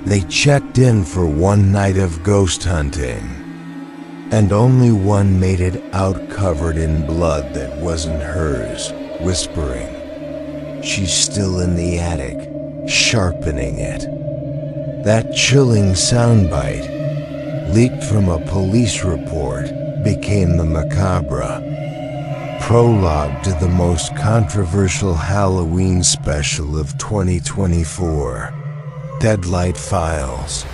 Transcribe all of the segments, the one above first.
They checked in for one night of ghost hunting, and only one made it out covered in blood that wasn't hers, whispering, "She's still in the attic, sharpening it." That chilling soundbite, leaked from a police report, became the macabre prologue to the most controversial Halloween special of 2024, Deadlight Files.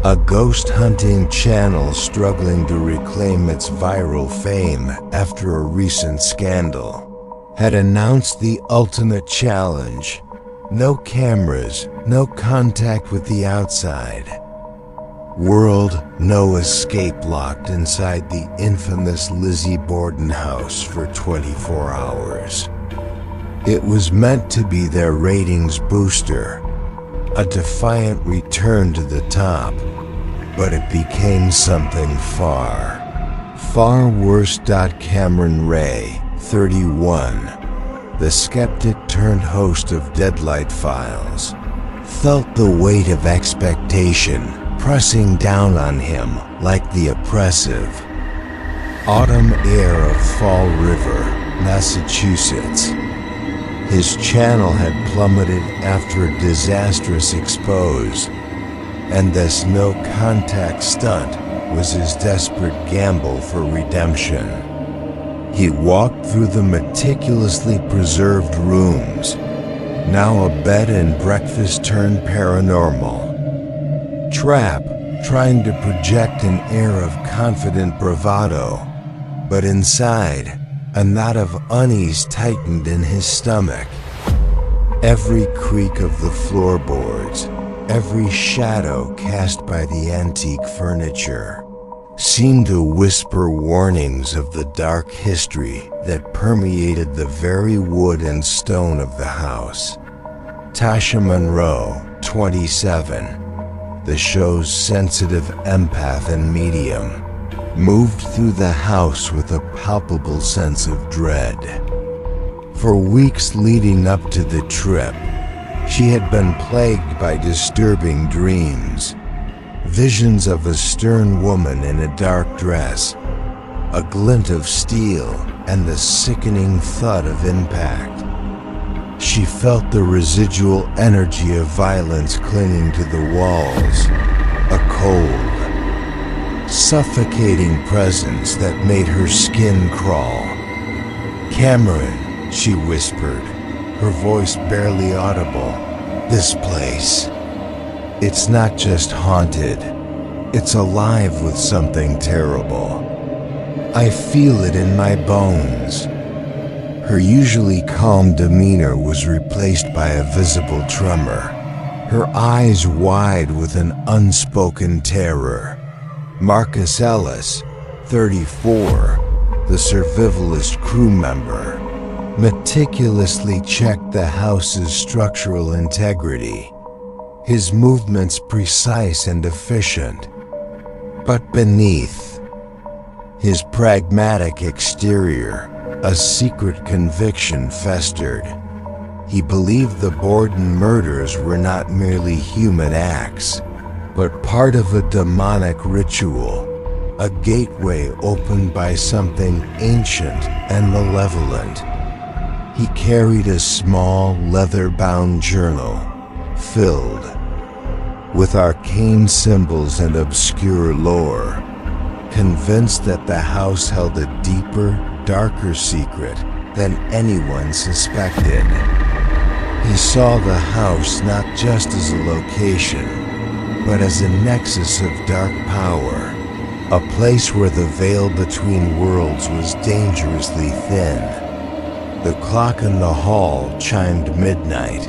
A ghost hunting channel struggling to reclaim its viral fame after a recent scandal had announced the ultimate challenge: no cameras, no contact with the outside. World, no escape, locked inside the infamous Lizzie Borden house for 24 hours. It was meant to be their ratings booster, a defiant return to the top, but it became something far, far worse. Cameron Ray, 31, the skeptic turned host of Deadlight Files, felt the weight of expectation pressing down on him like the oppressive autumn air of Fall River, Massachusetts. His channel had plummeted after a disastrous expose, and this no-contact stunt was his desperate gamble for redemption. He walked through the meticulously preserved rooms, now a bed and breakfast turned paranormal trap, trying to project an air of confident bravado, but inside, a knot of unease tightened in his stomach. Every creak of the floorboards, every shadow cast by the antique furniture, seemed to whisper warnings of the dark history that permeated the very wood and stone of the house. Tasha Monroe, 27, the show's sensitive empath and medium, moved through the house with a palpable sense of dread. For weeks leading up to the trip, she had been plagued by disturbing dreams, visions of a stern woman in a dark dress, a glint of steel, and the sickening thud of impact. She felt the residual energy of violence clinging to the walls, a cold, suffocating presence that made her skin crawl. "Cameron," she whispered, her voice barely audible, "this place, it's not just haunted, it's alive with something terrible. I feel it in my bones." Her usually calm demeanor was replaced by a visible tremor, her eyes wide with an unspoken terror. Marcus Ellis, 34, the survivalist crew member, meticulously checked the house's structural integrity, his movements precise and efficient. But beneath his pragmatic exterior, a secret conviction festered. He believed the Borden murders were not merely human acts, but part of a demonic ritual, a gateway opened by something ancient and malevolent. He carried a small, leather-bound journal filled with arcane symbols and obscure lore, convinced that the house held a deeper, darker secret than anyone suspected. He saw the house not just as a location, but as a nexus of dark power, a place where the veil between worlds was dangerously thin. The clock in the hall chimed midnight,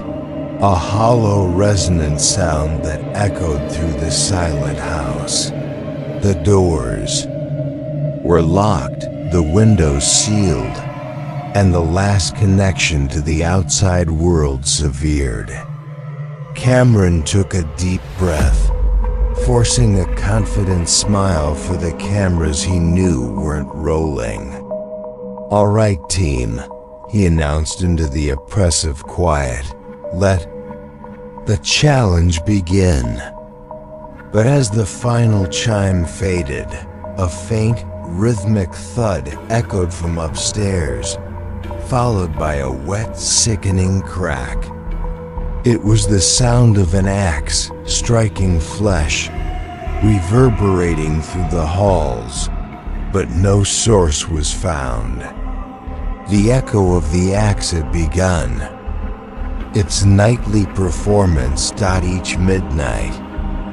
a hollow, resonant sound that echoed through the silent house. The doors were locked, the windows sealed, and the last connection to the outside world severed. Cameron took a deep breath, forcing a confident smile for the cameras he knew weren't rolling. "All right, team," he announced into the oppressive quiet. "Let the challenge begin." But as the final chime faded, a faint, rhythmic thud echoed from upstairs, followed by a wet, sickening crack. It was the sound of an axe striking flesh, reverberating through the halls, but no source was found. The echo of the axe had begun. Its nightly performance each midnight.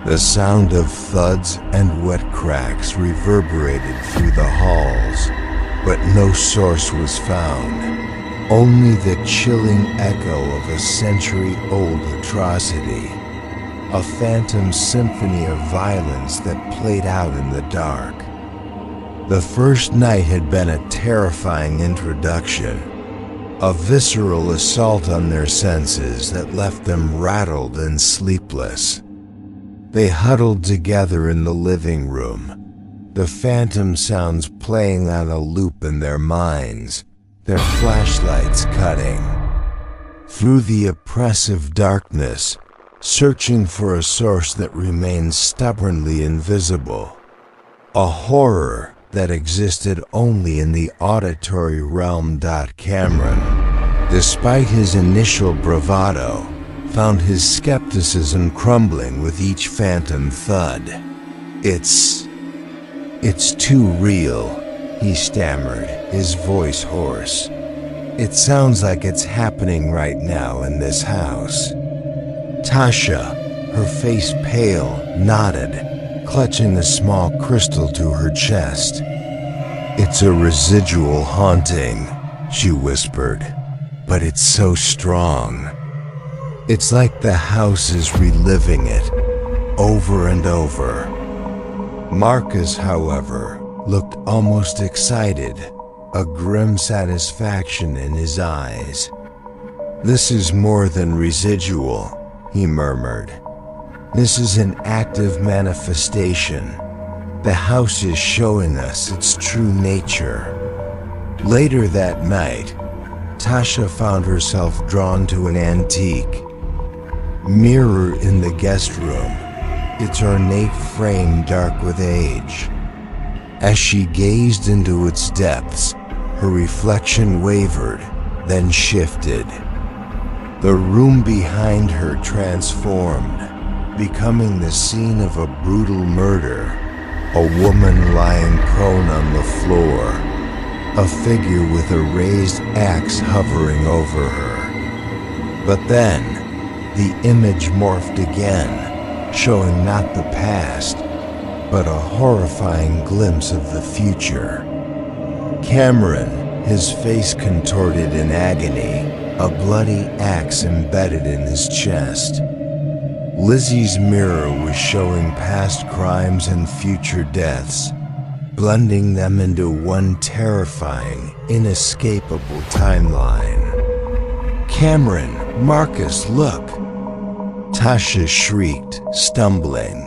The sound of thuds and wet cracks reverberated through the halls, but no source was found. Only the chilling echo of a century-old atrocity, a phantom symphony of violence that played out in the dark. The first night had been a terrifying introduction, a visceral assault on their senses that left them rattled and sleepless. They huddled together in the living room, the phantom sounds playing on a loop in their minds, their flashlights cutting through the oppressive darkness, searching for a source that remains stubbornly invisible, a horror that existed only in the auditory realm. Cameron, despite his initial bravado, found his skepticism crumbling with each phantom thud. It's too real, he stammered, his voice hoarse. It sounds like it's happening right now in this house. Tasha, her face pale, nodded, clutching a small crystal to her chest. It's a residual haunting, she whispered, but it's so strong. It's like the house is reliving it, over and over. Marcus, however, looked almost excited, a grim satisfaction in his eyes. This is more than residual, he murmured. This is an active manifestation. The house is showing us its true nature. Later that night, Tasha found herself drawn to an antique mirror in the guest room, its ornate frame dark with age. As she gazed into its depths, her reflection wavered, then shifted. The room behind her transformed, becoming the scene of a brutal murder, a woman lying prone on the floor, a figure with a raised axe hovering over her. But then, the image morphed again, showing not the past, but a horrifying glimpse of the future. Cameron, his face contorted in agony, a bloody axe embedded in his chest. Lizzie's mirror was showing past crimes and future deaths, blending them into one terrifying, inescapable timeline. Cameron, Marcus, look! Tasha shrieked, stumbling.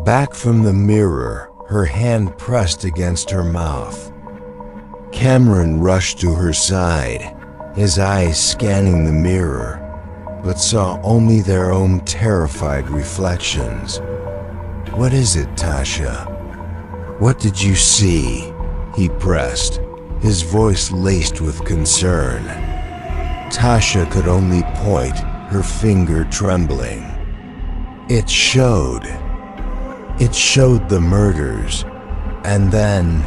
Back from the mirror, her hand pressed against her mouth. Cameron rushed to her side, his eyes scanning the mirror, but saw only their own terrified reflections. What is it, Tasha? What did you see? He pressed, his voice laced with concern. Tasha could only point, her finger trembling. It showed the murders, and then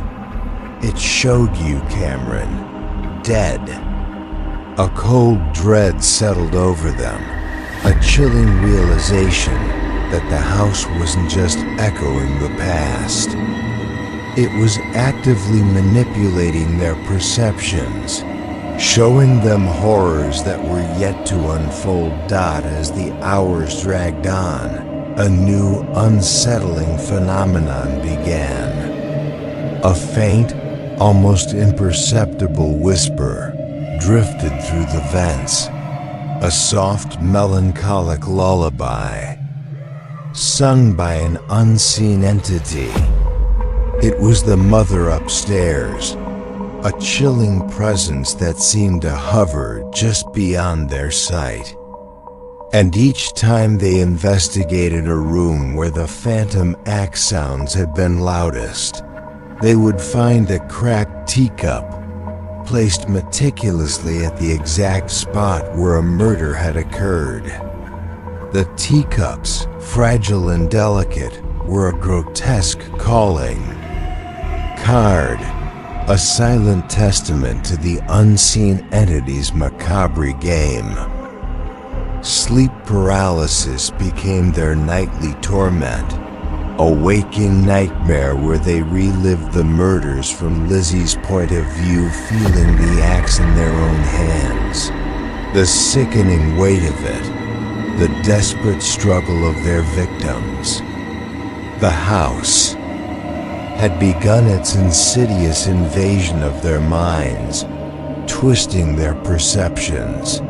it showed you, Cameron, dead. A cold dread settled over them, a chilling realization that the house wasn't just echoing the past. It was actively manipulating their perceptions, showing them horrors that were yet to unfold. As the hours dragged on, a new, unsettling phenomenon began. A faint, almost imperceptible whisper drifted through the vents, a soft, melancholic lullaby, sung by an unseen entity. It was the mother upstairs, a chilling presence that seemed to hover just beyond their sight. And each time they investigated a room where the phantom axe sounds had been loudest, they would find a cracked teacup placed meticulously at the exact spot where a murder had occurred. The teacups, fragile and delicate, were a grotesque calling card, a silent testament to the unseen entity's macabre game. Sleep paralysis became their nightly torment, a waking nightmare where they relived the murders from Lizzie's point of view, feeling the axe in their own hands. The sickening weight of it, the desperate struggle of their victims. The house had begun its insidious invasion of their minds, twisting their perceptions,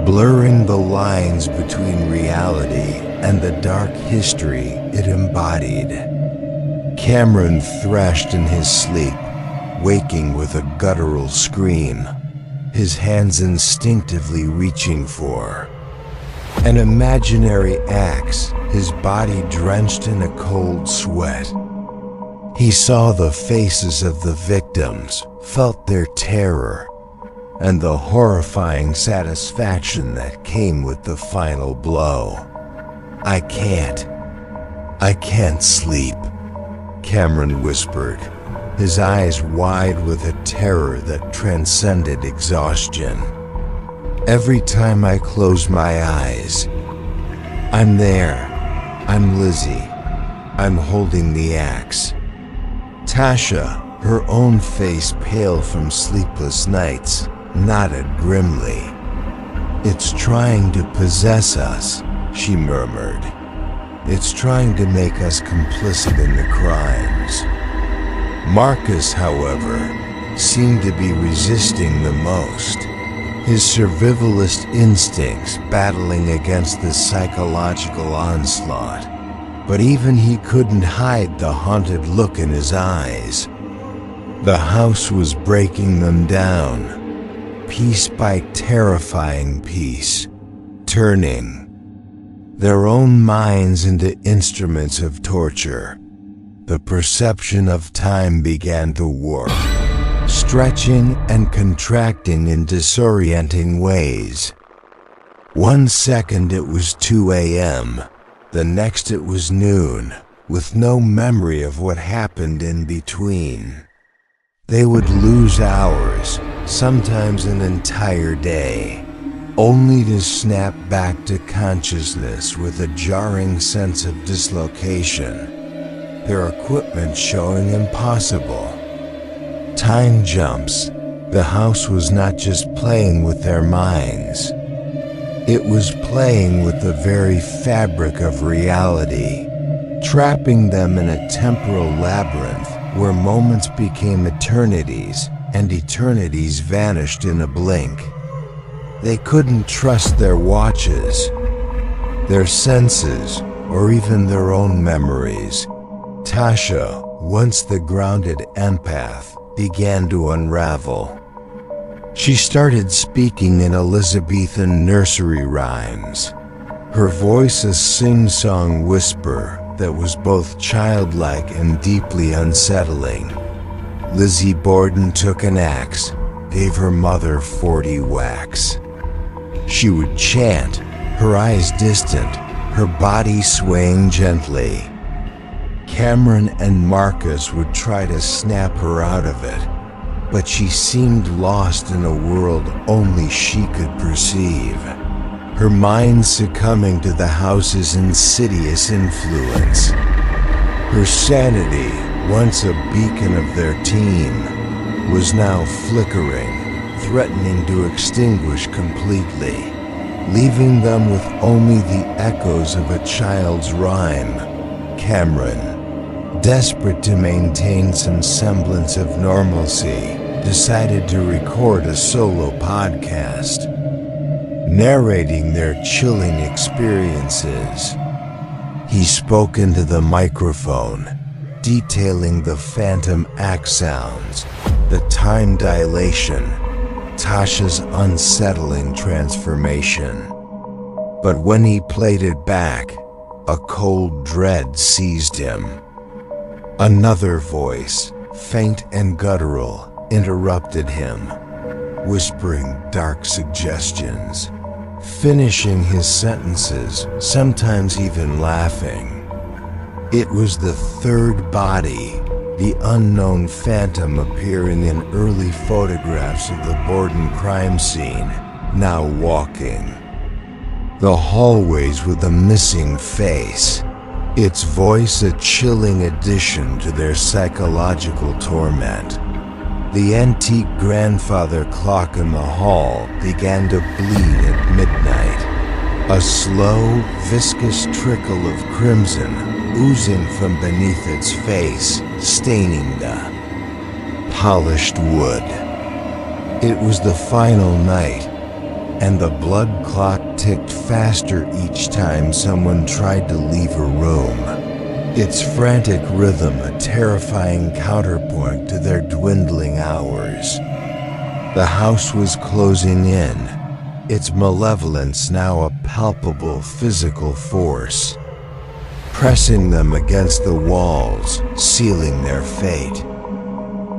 blurring the lines between reality and the dark history it embodied. Cameron thrashed in his sleep, waking with a guttural scream, his hands instinctively reaching for an imaginary axe, his body drenched in a cold sweat. He saw the faces of the victims, felt their terror, and the horrifying satisfaction that came with the final blow. I can't sleep," Cameron whispered, his eyes wide with a terror that transcended exhaustion. "Every time I close my eyes, I'm there. I'm Lizzie. I'm holding the axe." Tasha, her own face pale from sleepless nights, nodded grimly. "It's trying to possess us," she murmured. "It's trying to make us complicit in the crimes." Marcus, however, seemed to be resisting the most, his survivalist instincts battling against the psychological onslaught. But even he couldn't hide the haunted look in his eyes. The house was breaking them down, piece by terrifying piece, turning their own minds into instruments of torture. The perception of time began to warp, stretching and contracting in disorienting ways. One second it was 2 a.m., the next it was noon, with no memory of what happened in between. They would lose hours, sometimes an entire day, only to snap back to consciousness with a jarring sense of dislocation, their equipment showing impossible. Time jumps. The house was not just playing with their minds. It was playing with the very fabric of reality, trapping them in a temporal labyrinth where moments became eternities and eternities vanished in a blink. They couldn't trust their watches, their senses, or even their own memories. Tasha, once the grounded empath, began to unravel. She started speaking in Elizabethan nursery rhymes, her voice a sing-song whisper that was both childlike and deeply unsettling. Lizzie Borden took an axe, gave her mother 40 whacks. She would chant, her eyes distant, her body swaying gently. Cameron and Marcus would try to snap her out of it, but she seemed lost in a world only she could perceive, her mind succumbing to the house's insidious influence. Her sanity, once a beacon of their team, was now flickering, threatening to extinguish completely, leaving them with only the echoes of a child's rhyme. Cameron, desperate to maintain some semblance of normalcy, decided to record a solo podcast, narrating their chilling experiences. He spoke into the microphone, detailing the phantom axe sounds, the time dilation, Tasha's unsettling transformation. But when he played it back, a cold dread seized him. Another voice, faint and guttural, interrupted him, whispering dark suggestions, finishing his sentences, sometimes even laughing. It was the third body, the unknown phantom appearing in early photographs of the Borden crime scene, now walking the hallways with a missing face, its voice a chilling addition to their psychological torment. The antique grandfather clock in the hall began to bleed at midnight, a slow, viscous trickle of crimson oozing from beneath its face, staining the polished wood. It was the final night, and the blood clock ticked faster each time someone tried to leave a room, its frantic rhythm a terrifying counterpoint to their dwindling hours. The house was closing in, its malevolence now a palpable physical force, pressing them against the walls, sealing their fate.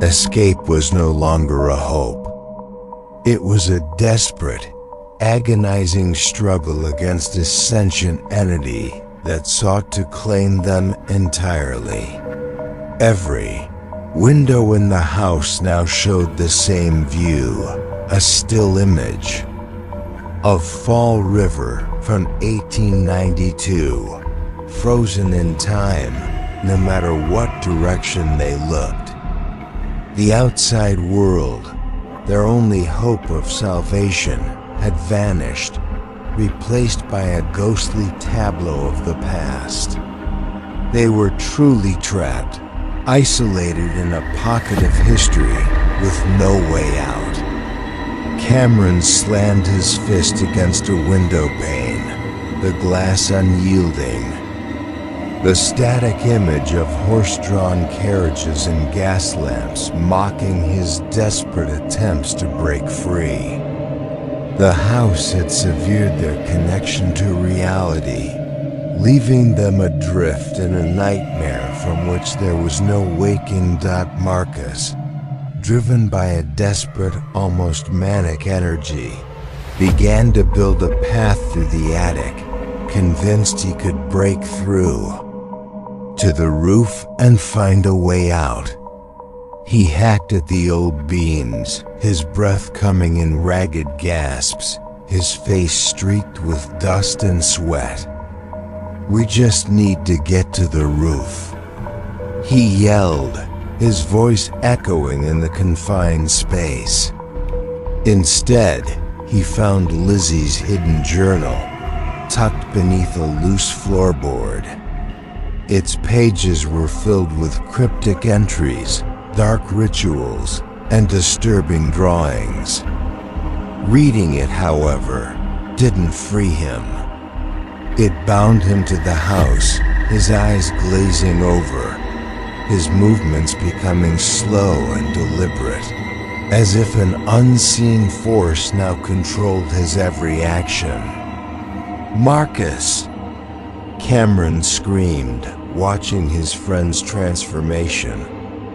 Escape was no longer a hope. It was a desperate, agonizing struggle against a sentient entity that sought to claim them entirely. Every window in the house now showed the same view, a still image of Fall River from 1892, frozen in time, no matter what direction they looked. The outside world, their only hope of salvation, had vanished, replaced by a ghostly tableau of the past. They were truly trapped, isolated in a pocket of history with no way out. Cameron slammed his fist against a window pane, the glass unyielding. The static image of horse-drawn carriages and gas lamps mocking his desperate attempts to break free. The house had severed their connection to reality, leaving them adrift in a nightmare from which there was no waking. Marcus, driven by a desperate, almost manic energy, began to build a path through the attic, convinced he could break through to the roof and find a way out. He hacked at the old beams, his breath coming in ragged gasps, his face streaked with dust and sweat. "We just need to get to the roof," he yelled, his voice echoing in the confined space. Instead, he found Lizzie's hidden journal, tucked beneath a loose floorboard. Its pages were filled with cryptic entries, dark rituals, and disturbing drawings. Reading it, however, didn't free him. It bound him to the house, his eyes glazing over, his movements becoming slow and deliberate, as if an unseen force now controlled his every action. "Marcus!" Cameron screamed, watching his friend's transformation,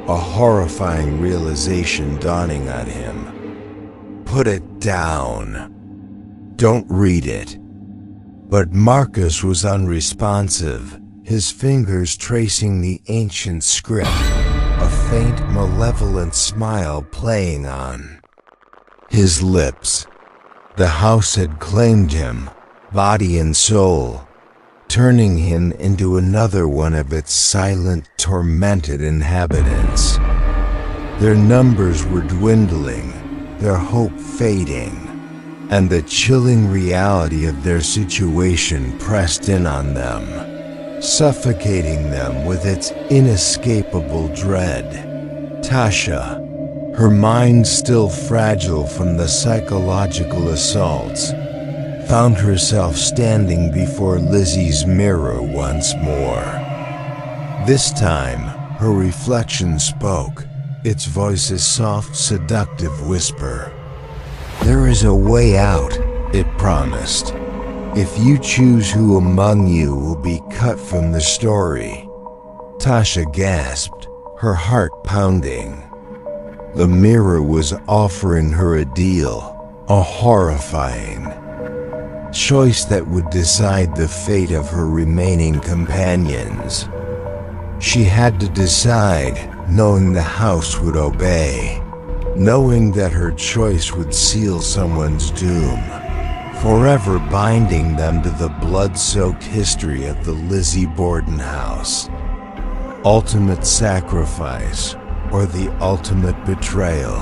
a horrifying realization dawning on him. "Put it down. Don't read it." But Marcus was unresponsive, his fingers tracing the ancient script, a faint malevolent smile playing on his lips. The house had claimed him, body and soul, turning him into another one of its silent, tormented inhabitants. Their numbers were dwindling, their hope fading, and the chilling reality of their situation pressed in on them, suffocating them with its inescapable dread. Tasha, her mind still fragile from the psychological assaults, found herself standing before Lizzie's mirror once more. This time, her reflection spoke, its voice a soft, seductive whisper. "There is a way out," it promised. If you choose, who among you will be cut from the story?" Tasha gasped, her heart pounding. The mirror was offering her a deal, a horrifying choice that would decide the fate of her remaining companions. She had to decide, knowing the house would obey, knowing that her choice would seal someone's doom, forever binding them to the blood-soaked history of the Lizzie Borden house. Ultimate sacrifice, or the ultimate betrayal.